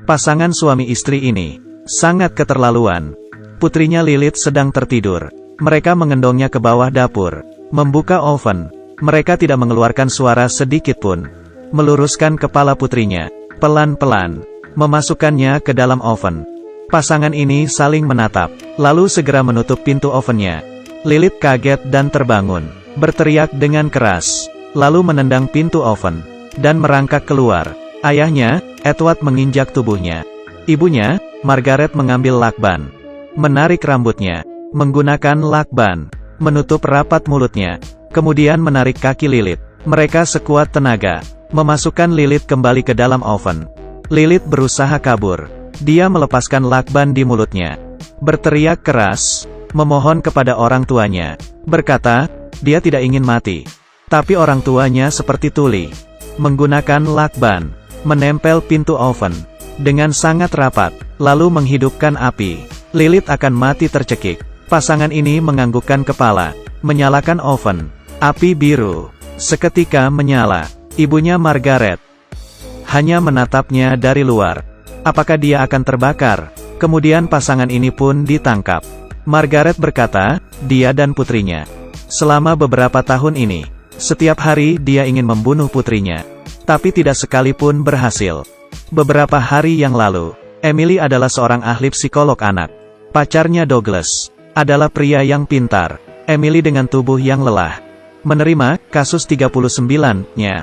Pasangan suami istri ini sangat keterlaluan. Putrinya Lilith sedang tertidur. Mereka mengendongnya ke bawah dapur, membuka oven. Mereka tidak mengeluarkan suara sedikit pun. Meluruskan kepala putrinya, pelan-pelan, memasukkannya ke dalam oven. Pasangan ini saling menatap, lalu segera menutup pintu ovennya. Lilith kaget dan terbangun, berteriak dengan keras, lalu menendang pintu oven, dan merangkak keluar. Ayahnya, Edward, menginjak tubuhnya. Ibunya, Margaret, mengambil lakban, menarik rambutnya, menggunakan lakban, menutup rapat mulutnya, kemudian menarik kaki Lilith. Mereka sekuat tenaga, memasukkan Lilith kembali ke dalam oven. Lilith berusaha kabur. Dia melepaskan lakban di mulutnya, berteriak keras, memohon kepada orang tuanya, berkata, dia tidak ingin mati. Tapi orang tuanya seperti tuli, menggunakan lakban, menempel pintu oven dengan sangat rapat, lalu menghidupkan api. Lilith akan mati tercekik. Pasangan ini menganggukkan kepala, menyalakan oven. Api biru seketika menyala. Ibunya Margaret hanya menatapnya dari luar. Apakah dia akan terbakar? Kemudian pasangan ini pun ditangkap. Margaret berkata, dia dan putrinya. Selama beberapa tahun ini, setiap hari dia ingin membunuh putrinya. Tapi tidak sekalipun berhasil. Beberapa hari yang lalu, Emily adalah seorang ahli psikolog anak. Pacarnya Douglas adalah pria yang pintar. Emily dengan tubuh yang lelah menerima kasus 39-nya.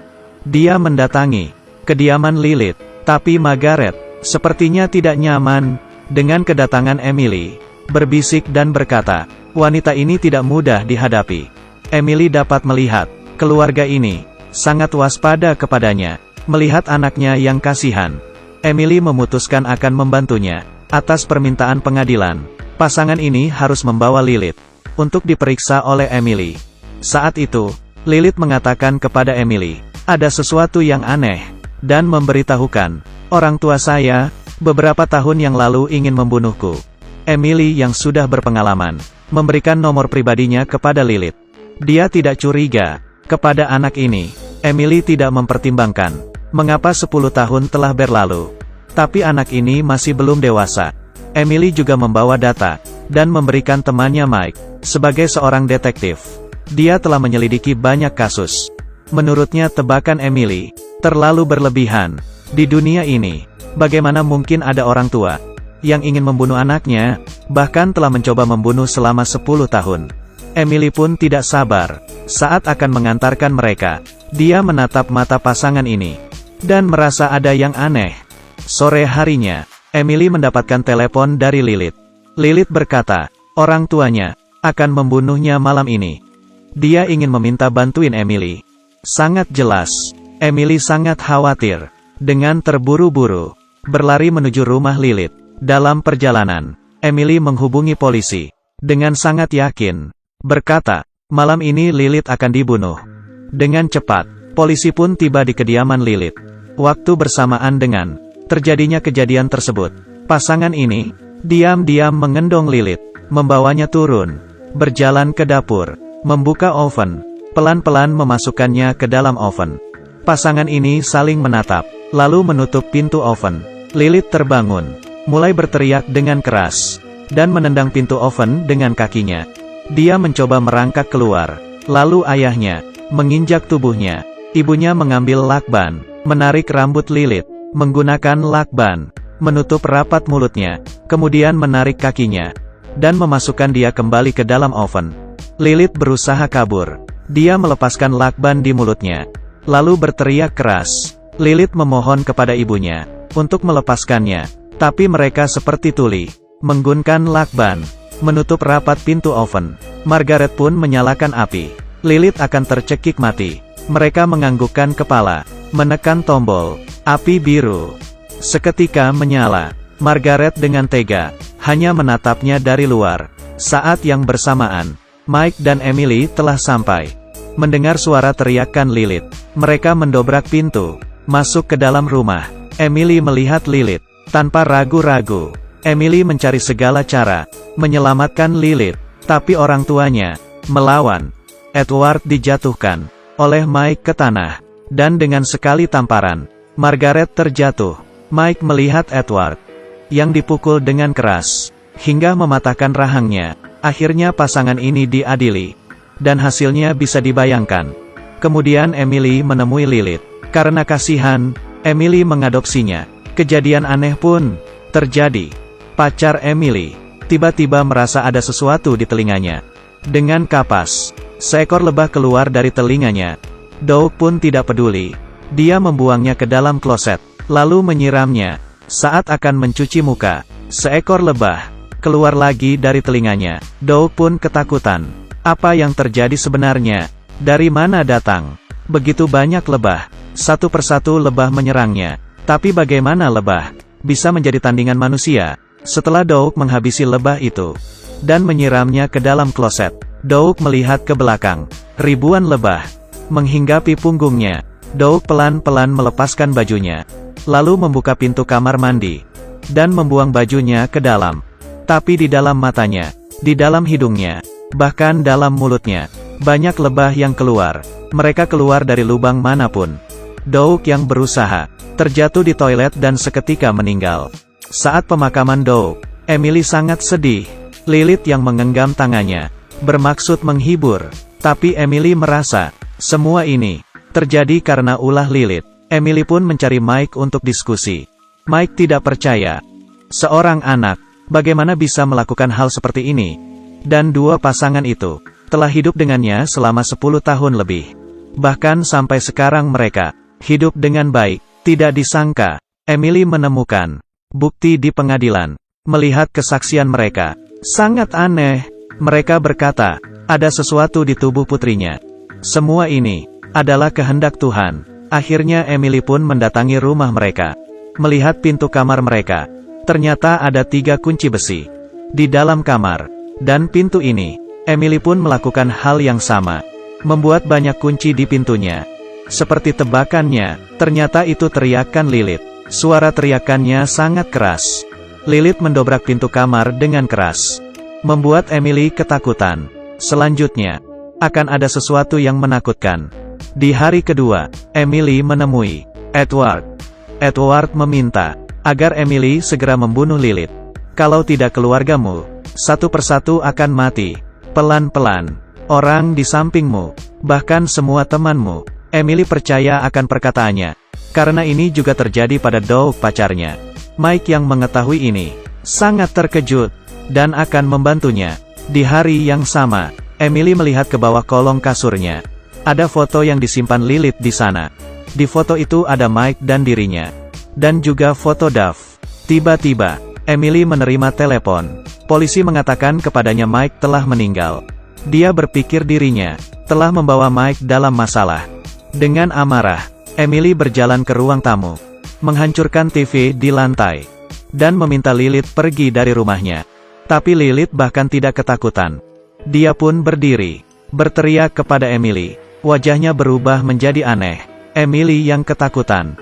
Dia mendatangi kediaman Lilith, tapi Margaret sepertinya tidak nyaman dengan kedatangan Emily. Berbisik dan berkata, wanita ini tidak mudah dihadapi. Emily dapat melihat keluarga ini sangat waspada kepadanya, melihat anaknya yang kasihan. Emily memutuskan akan membantunya. Atas permintaan pengadilan, pasangan ini harus membawa Lilith untuk diperiksa oleh Emily. Saat itu, Lilith mengatakan kepada Emily, ada sesuatu yang aneh, dan memberitahukan, orang tua saya, beberapa tahun yang lalu ingin membunuhku. Emily yang sudah berpengalaman, memberikan nomor pribadinya kepada Lilith. Dia tidak curiga kepada anak ini. Emily tidak mempertimbangkan mengapa 10 tahun telah berlalu, tapi anak ini masih belum dewasa. Emily juga membawa data, dan memberikan temannya Mike, sebagai seorang detektif. Dia telah menyelidiki banyak kasus. Menurutnya tebakan Emily terlalu berlebihan. Di dunia ini, bagaimana mungkin ada orang tua yang ingin membunuh anaknya, bahkan telah mencoba membunuh selama 10 tahun. Emily pun tidak sabar saat akan mengantarkan mereka. Dia menatap mata pasangan ini, dan merasa ada yang aneh. Sore harinya, Emily mendapatkan telepon dari Lilith. Lilith berkata, orang tuanya akan membunuhnya malam ini. Dia ingin meminta bantuin Emily. Sangat jelas, Emily sangat khawatir. Dengan terburu-buru, berlari menuju rumah Lilith. Dalam perjalanan, Emily menghubungi polisi. Dengan sangat yakin, berkata, malam ini Lilith akan dibunuh. Dengan cepat, polisi pun tiba di kediaman Lilith. Waktu bersamaan dengan terjadinya kejadian tersebut, pasangan ini diam-diam mengendong Lilith, membawanya turun, berjalan ke dapur, membuka oven, pelan-pelan memasukkannya ke dalam oven. Pasangan ini saling menatap, lalu menutup pintu oven. Lilith terbangun, mulai berteriak dengan keras, dan menendang pintu oven dengan kakinya. Dia mencoba merangkak keluar, lalu ayahnya menginjak tubuhnya. Ibunya mengambil lakban, menarik rambut Lilith, menggunakan lakban, menutup rapat mulutnya, kemudian menarik kakinya, dan memasukkan dia kembali ke dalam oven. Lilith berusaha kabur. Dia melepaskan lakban di mulutnya, lalu berteriak keras. Lilith memohon kepada ibunya untuk melepaskannya, tapi mereka seperti tuli, menggunakan lakban, menutup rapat pintu oven. Margaret pun menyalakan api. Lilith akan tercekik mati. Mereka menganggukkan kepala, menekan tombol. Api biru seketika menyala. Margaret dengan tega hanya menatapnya dari luar. Saat yang bersamaan, Mike dan Emily telah sampai. Mendengar suara teriakan Lilith, mereka mendobrak pintu, masuk ke dalam rumah. Emily melihat Lilith tanpa ragu-ragu. Emily mencari segala cara menyelamatkan Lilith, tapi orang tuanya melawan. Edward dijatuhkan oleh Mike ke tanah, dan dengan sekali tamparan, Margaret terjatuh. Mike melihat Edward yang dipukul dengan keras hingga mematahkan rahangnya. Akhirnya pasangan ini diadili. Dan hasilnya bisa dibayangkan. Kemudian Emily menemui Lilith. Karena kasihan, Emily mengadopsinya. Kejadian aneh pun terjadi. Pacar Emily tiba-tiba merasa ada sesuatu di telinganya. Dengan kapas, seekor lebah keluar dari telinganya. Doug pun tidak peduli. Dia membuangnya ke dalam kloset, lalu menyiramnya. Saat akan mencuci muka, seekor lebah keluar lagi dari telinganya. Doug pun ketakutan. Apa yang terjadi sebenarnya? Dari mana datang begitu banyak lebah? Satu persatu lebah menyerangnya. Tapi bagaimana lebah bisa menjadi tandingan manusia? Setelah Doug menghabisi lebah itu dan menyiramnya ke dalam kloset, Doug melihat ke belakang. Ribuan lebah menghinggapi punggungnya. Doug pelan-pelan melepaskan bajunya, lalu membuka pintu kamar mandi, dan membuang bajunya ke dalam. Tapi di dalam matanya, di dalam hidungnya, bahkan dalam mulutnya, banyak lebah yang keluar. Mereka keluar dari lubang manapun. Doug yang berusaha, terjatuh di toilet dan seketika meninggal. Saat pemakaman Doug, Emily sangat sedih. Lilith yang menggenggam tangannya, bermaksud menghibur. Tapi Emily merasa, semua ini terjadi karena ulah Lilith. Emily pun mencari Mike untuk diskusi. Mike tidak percaya. Seorang anak, bagaimana bisa melakukan hal seperti ini? Dan dua pasangan itu telah hidup dengannya selama 10 tahun lebih. Bahkan sampai sekarang mereka hidup dengan baik. Tidak disangka, Emily menemukan bukti di pengadilan. Melihat kesaksian mereka, sangat aneh. Mereka berkata, ada sesuatu di tubuh putrinya. Semua ini adalah kehendak Tuhan. Akhirnya Emily pun mendatangi rumah mereka. Melihat pintu kamar mereka, ternyata ada 3 kunci besi di dalam kamar. Dan pintu ini, Emily pun melakukan hal yang sama. Membuat banyak kunci di pintunya. Seperti tebakannya, ternyata itu teriakan Lilith. Suara teriakannya sangat keras. Lilith mendobrak pintu kamar dengan keras. Membuat Emily ketakutan. Selanjutnya, akan ada sesuatu yang menakutkan. Di hari kedua, Emily menemui Edward. Edward meminta agar Emily segera membunuh Lilith. Kalau tidak keluargamu, satu persatu akan mati. Pelan-pelan. Orang di sampingmu, bahkan semua temanmu. Emily percaya akan perkataannya. Karena ini juga terjadi pada Doug pacarnya. Mike yang mengetahui ini, sangat terkejut, dan akan membantunya. Di hari yang sama, Emily melihat ke bawah kolong kasurnya. Ada foto yang disimpan Lilith di sana. Di foto itu ada Mike dan dirinya. Dan juga foto Duff. Tiba-tiba, Emily menerima telepon. Polisi mengatakan kepadanya Mike telah meninggal. Dia berpikir dirinya telah membawa Mike dalam masalah. Dengan amarah, Emily berjalan ke ruang tamu, menghancurkan TV di lantai, dan meminta Lilith pergi dari rumahnya. Tapi Lilith bahkan tidak ketakutan. Dia pun berdiri, berteriak kepada Emily. Wajahnya berubah menjadi aneh. Emily yang ketakutan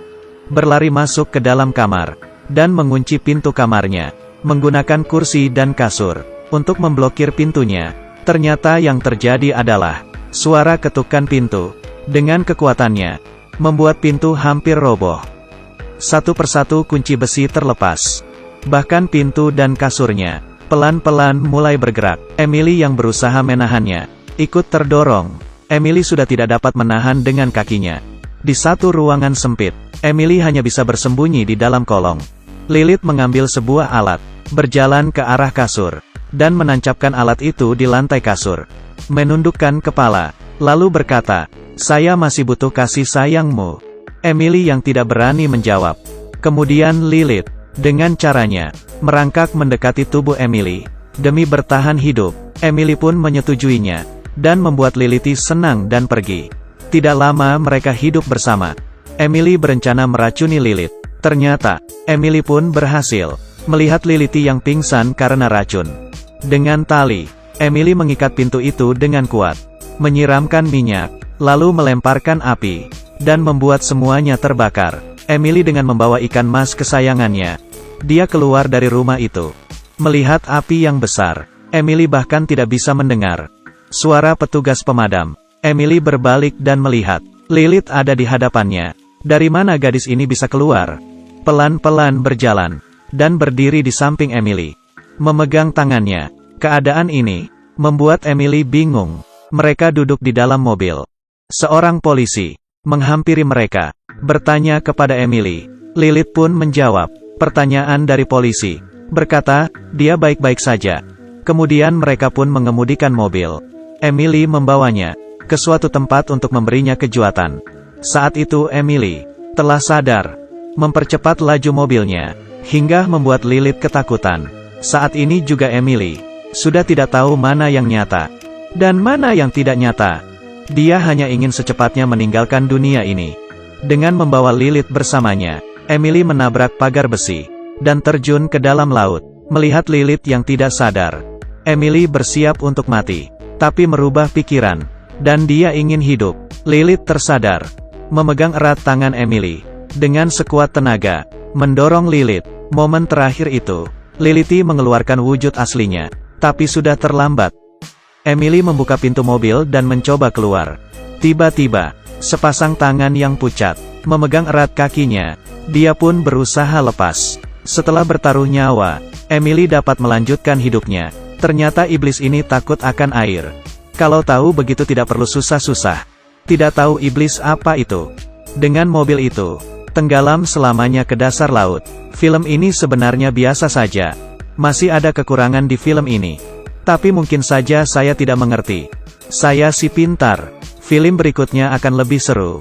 berlari masuk ke dalam kamar, dan mengunci pintu kamarnya, menggunakan kursi dan kasur untuk memblokir pintunya. Ternyata yang terjadi adalah suara ketukan pintu. Dengan kekuatannya, membuat pintu hampir roboh. Satu persatu kunci besi terlepas. Bahkan pintu dan kasurnya pelan-pelan mulai bergerak. Emily yang berusaha menahannya ikut terdorong. Emily sudah tidak dapat menahan dengan kakinya. Di satu ruangan sempit, Emily hanya bisa bersembunyi di dalam kolong. Lilith mengambil sebuah alat, berjalan ke arah kasur, dan menancapkan alat itu di lantai kasur. Menundukkan kepala, lalu berkata, "Saya masih butuh kasih sayangmu." Emily yang tidak berani menjawab. Kemudian Lilith, dengan caranya, merangkak mendekati tubuh Emily. Demi bertahan hidup, Emily pun menyetujuinya, dan membuat Lilith senang dan pergi. Tidak lama mereka hidup bersama. Emily berencana meracuni Lilith. Ternyata, Emily pun berhasil melihat Lilith yang pingsan karena racun. Dengan tali, Emily mengikat pintu itu dengan kuat, menyiramkan minyak, lalu melemparkan api, dan membuat semuanya terbakar. Emily dengan membawa ikan mas kesayangannya. Dia keluar dari rumah itu. Melihat api yang besar, Emily bahkan tidak bisa mendengar suara petugas pemadam. Emily berbalik dan melihat Lilith ada di hadapannya. Dari mana gadis ini bisa keluar? pelan-pelan berjalan, dan berdiri di samping Emily. Memegang tangannya. Keadaan ini membuat Emily bingung. Mereka duduk di dalam mobil. Seorang polisi menghampiri mereka, bertanya kepada Emily. Lilith pun menjawab pertanyaan dari polisi, berkata, dia baik-baik saja. Kemudian mereka pun mengemudikan mobil. Emily membawanya ke suatu tempat untuk memberinya kejutan. Saat itu Emily telah sadar, mempercepat laju mobilnya, hingga membuat Lilith ketakutan. Saat ini juga Emily sudah tidak tahu mana yang nyata, dan mana yang tidak nyata. Dia hanya ingin secepatnya meninggalkan dunia ini. Dengan membawa Lilith bersamanya, Emily menabrak pagar besi, dan terjun ke dalam laut. Melihat Lilith yang tidak sadar, Emily bersiap untuk mati, tapi merubah pikiran, dan dia ingin hidup. Lilith tersadar, memegang erat tangan Emily, dengan sekuat tenaga, mendorong Lilith. Momen terakhir itu, Lilith mengeluarkan wujud aslinya, tapi sudah terlambat. Emily membuka pintu mobil dan mencoba keluar. Tiba-tiba, sepasang tangan yang pucat memegang erat kakinya. Dia pun berusaha lepas. Setelah bertaruh nyawa, Emily dapat melanjutkan hidupnya. Ternyata iblis ini takut akan air. Kalau tahu begitu tidak perlu susah-susah. Tidak tahu iblis apa itu. Dengan mobil itu, tenggelam selamanya ke dasar laut. Film ini sebenarnya biasa saja. Masih ada kekurangan di film ini. Tapi mungkin saja saya tidak mengerti. Saya si pintar. Film berikutnya akan lebih seru.